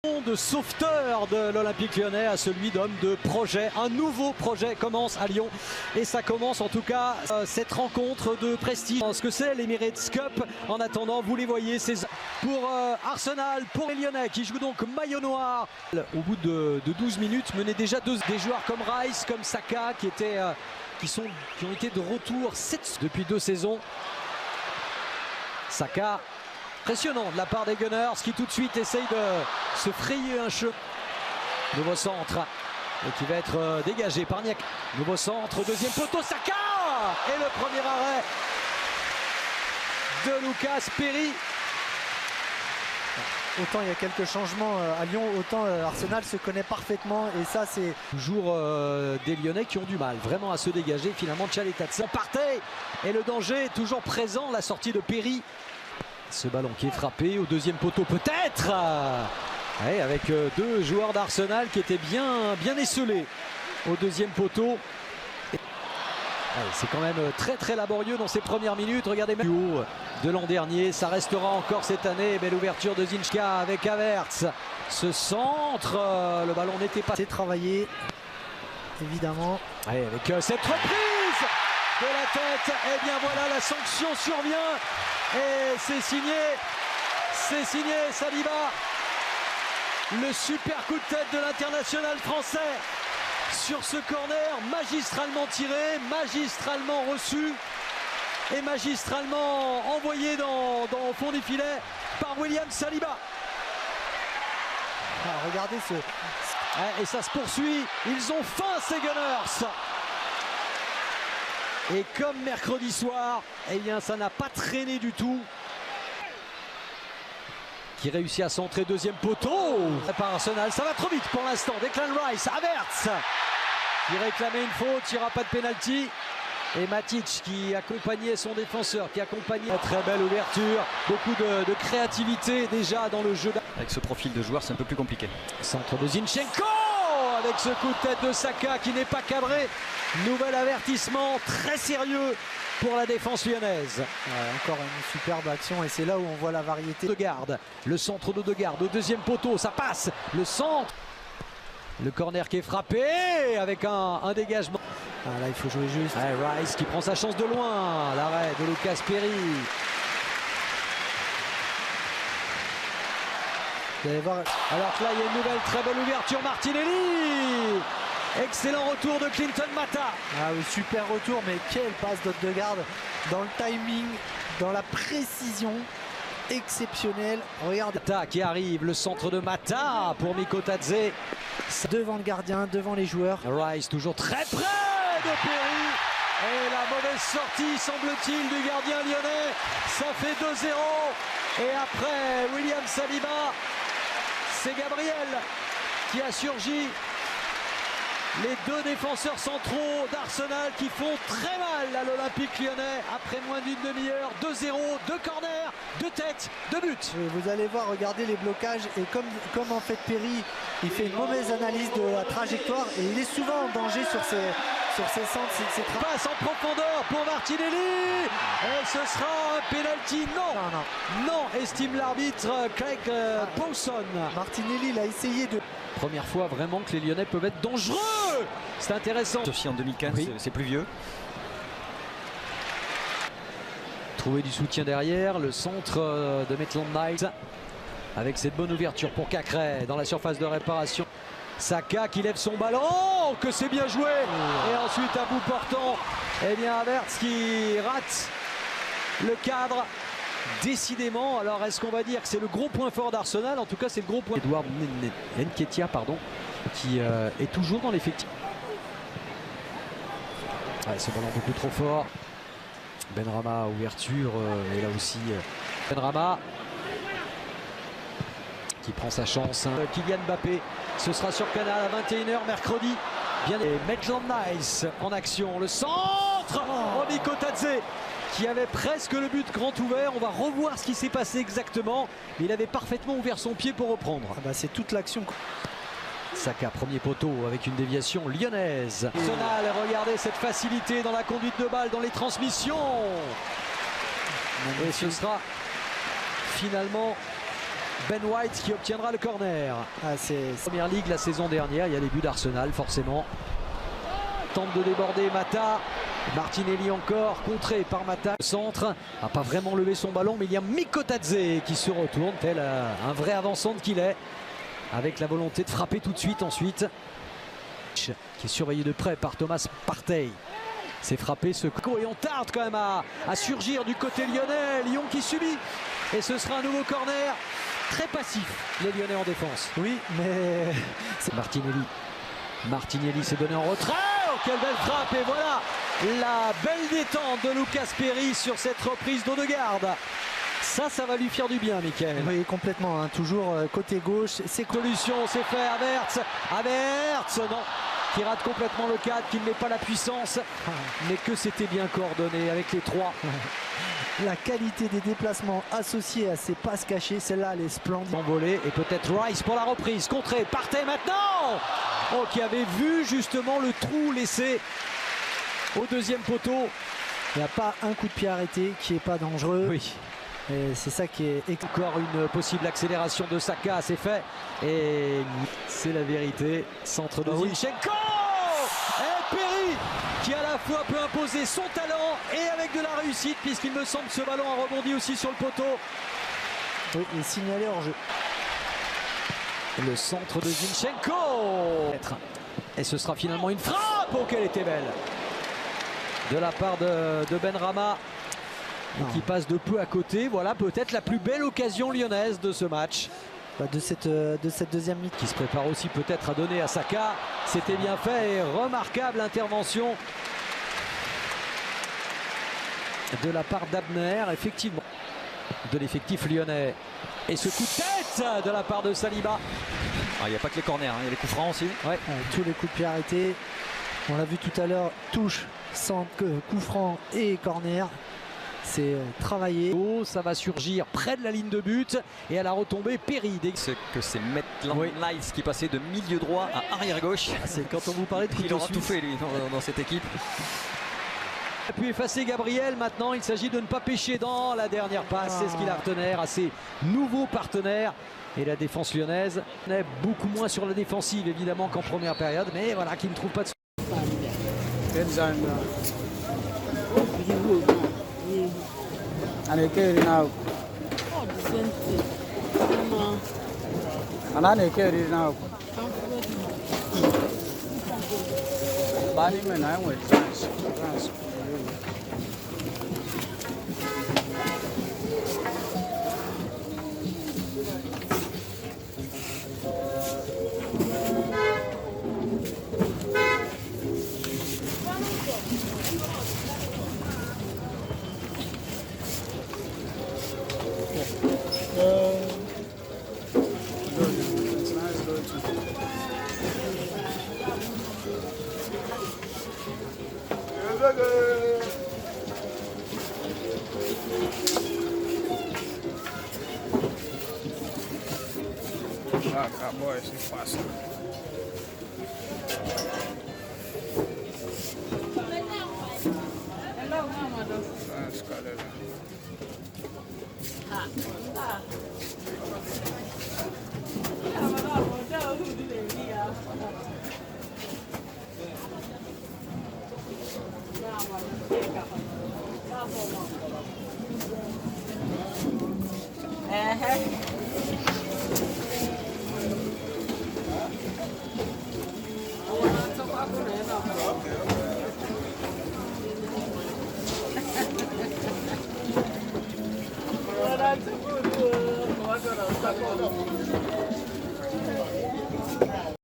De sauveteur de l'Olympique Lyonnais à celui d'homme de projet. Un nouveau projet commence à Lyon et ça commence en tout cas cette rencontre de prestige. Ce que c'est l'Emirates Cup. En attendant, vous les voyez, c'est pour Arsenal, pour les Lyonnais qui jouent donc maillot noir. Au bout de 12 minutes, menait déjà des joueurs comme Rice, comme Saka qui ont été de retour depuis 2 saisons. Saka. Impressionnant de la part des Gunners qui tout de suite essayent de se frayer un chemin. Nouveau centre et qui va être dégagé par Niak. Nouveau centre, deuxième poteau, Saka! Et le premier arrêt de Lucas Perry. Autant il y a quelques changements à Lyon, autant Arsenal se connaît parfaitement et ça c'est... Toujours des Lyonnais qui ont du mal vraiment à se dégager. Finalement Tchaletatsa partait et le danger est toujours présent, la sortie de Perry. Ce ballon qui est frappé au deuxième poteau peut-être avec 2 joueurs d'Arsenal qui étaient bien esselés au deuxième poteau. C'est quand même très laborieux dans ces premières minutes. Regardez même haut de l'an dernier, ça restera encore cette année. Belle ouverture de Zinchka avec Havertz. Ce centre, le ballon n'était pas... C'est travaillé, évidemment. Avec cette reprise de la tête, et bien voilà, la sanction survient. Et c'est signé Saliba. Le super coup de tête de l'international français sur ce corner, magistralement tiré, magistralement reçu et magistralement envoyé au fond du filet par William Saliba. Regardez ce... Et ça se poursuit, ils ont faim ces Gunners. Et comme mercredi soir, eh bien ça n'a pas traîné du tout. Qui réussit à centrer, deuxième poteau par Arsenal. Ça va trop vite pour l'instant. Declan Rice, Havertz qui réclamait une faute, il n'y aura pas de pénalty. Et Matic qui accompagnait son défenseur, qui accompagnait. Très belle ouverture, beaucoup de créativité déjà dans le jeu. Avec ce profil de joueur, c'est un peu plus compliqué. Centre de Zinchenko avec ce coup de tête de Saka qui n'est pas cadré. Nouvel avertissement très sérieux pour la défense lyonnaise. Encore une superbe action et c'est là où on voit la variété. Odegaard, le centre d'Odegaard au deuxième poteau, ça passe. Le centre, le corner qui est frappé avec un dégagement. Là il faut jouer juste. Rice qui prend sa chance de loin. L'arrêt de Lucas Perry. Vous allez voir. Alors que là il y a une nouvelle très belle ouverture, Martinelli. Excellent retour de Clinton Mata. Oui, super retour, mais quelle passe d'Odegaard dans le timing, dans la précision exceptionnelle. Regarde. Mata qui arrive, le centre de Mata pour Mikotadze. Devant le gardien, devant les joueurs. Rice toujours très près de Perry. Et la mauvaise sortie, semble-t-il, du gardien lyonnais. Ça fait 2-0. Et après William Saliba, c'est Gabriel qui a surgi. Les 2 défenseurs centraux d'Arsenal qui font très mal à l'Olympique Lyonnais après moins d'une demi-heure. 2-0, 2 corners, 2 têtes, 2 buts. Vous allez voir, regardez les blocages et comme en fait Perry, il fait une mauvaise analyse de la trajectoire et il est souvent en danger sur ses centres. Passe en profondeur pour Martinelli et ce sera un penalty. Non, estime l'arbitre Craig Pawson. Martinelli il a essayé de... Première fois vraiment que les Lyonnais peuvent être dangereux. C'est intéressant. Sophie en 2015, oui. C'est plus vieux. Trouver du soutien derrière, le centre de Maitland Niles avec cette bonne ouverture pour Cacré dans la surface de réparation. Saka qui lève son ballon, que c'est bien joué. Et ensuite à bout portant, eh bien Havertz qui rate le cadre. Décidément, alors est-ce qu'on va dire que c'est le gros point fort d'Arsenal? En tout cas c'est le gros point. Edouard Nketiah qui est toujours dans l'effectif. Ce ballon beaucoup trop fort. Benrahma ouverture et là aussi Benrahma qui prend sa chance. Kylian Mbappé, ce sera sur Canal à 21h mercredi. Et Maitland Niles en action, le centre. Mikotadze qui avait presque le but grand ouvert. On va revoir ce qui s'est passé exactement. Mais il avait parfaitement ouvert son pied pour reprendre. C'est toute l'action. Saka, premier poteau avec une déviation lyonnaise. Arsenal, regardez cette facilité dans la conduite de balle, dans les transmissions. Et ce sera finalement Ben White qui obtiendra le corner. Première ligue la saison dernière, il y a les buts d'Arsenal forcément. Tente de déborder Mata. Martinelli encore, contré par Mata. Le centre n'a pas vraiment levé son ballon, mais il y a Mikotadze qui se retourne, tel un vrai avant-centre qu'il est, avec la volonté de frapper tout de suite ensuite. Qui est surveillé de près par Thomas Partey. C'est frappé ce coup et on tarde quand même à surgir du côté lyonnais. Lyon qui subit et ce sera un nouveau corner. Très passif les Lyonnais en défense. Oui, mais c'est Martinelli. Martinelli s'est donné en retrait. Oh, quelle belle frappe et voilà la belle détente de Lucas Perry sur cette reprise d'Odegaard. Ça va lui faire du bien, Mickaël. Oui, complètement. Hein. Toujours côté gauche. C'est solution, c'est fait. Havertz, non. Qui rate complètement le cadre, qui ne met pas la puissance. Mais que c'était bien coordonné avec les trois. La qualité des déplacements associés à ces passes cachées, celle-là, elle est splendide. Envolé et peut-être Rice pour la reprise. Contré, Partey maintenant. Oh, qui avait vu justement le trou laissé au deuxième poteau. Il n'y a pas un coup de pied arrêté qui n'est pas dangereux. Oui. Et c'est ça qui est... Encore une possible accélération de Saka, c'est fait. Et c'est la vérité. Centre de Zinchenko. Et Perry qui à la fois peut imposer son talent et avec de la réussite, puisqu'il me semble que ce ballon a rebondi aussi sur le poteau. Oui, il est signalé hors jeu. Le centre de Zinchenko. Et ce sera finalement une frappe. Oh, qu'elle était belle. De la part de Benrahma. Qui passe de peu à côté. Voilà peut-être la plus belle occasion lyonnaise de ce match. De cette deuxième mi-temps. Qui se prépare aussi peut-être à donner à Saka. C'était bien fait et remarquable intervention de la part d'Abner, effectivement, de l'effectif lyonnais. Et ce coup de tête de la part de Saliba. Il n'y a pas que les corners, il y a les coups francs aussi. Ouais, tous les coups de pied arrêtés. On l'a vu tout à l'heure, touche, centre, coup franc et corner. C'est travaillé. Oh, ça va surgir près de la ligne de but et à la retombée Perry. C'est que c'est Maitland Niles qui passait de milieu droit à arrière gauche. C'est quand on vous parlait de il aura tout fait lui dans cette équipe. Il a pu effacer Gabriel. Maintenant il s'agit de ne pas pêcher dans la dernière passe. C'est ce qu'il a retenu à ses nouveaux partenaires. Et la défense lyonnaise est beaucoup moins sur la défensive évidemment qu'en première période, mais voilà, qui ne trouve pas de And carry now. And I carry now. Bani man, I went trans. Acabou esse passo.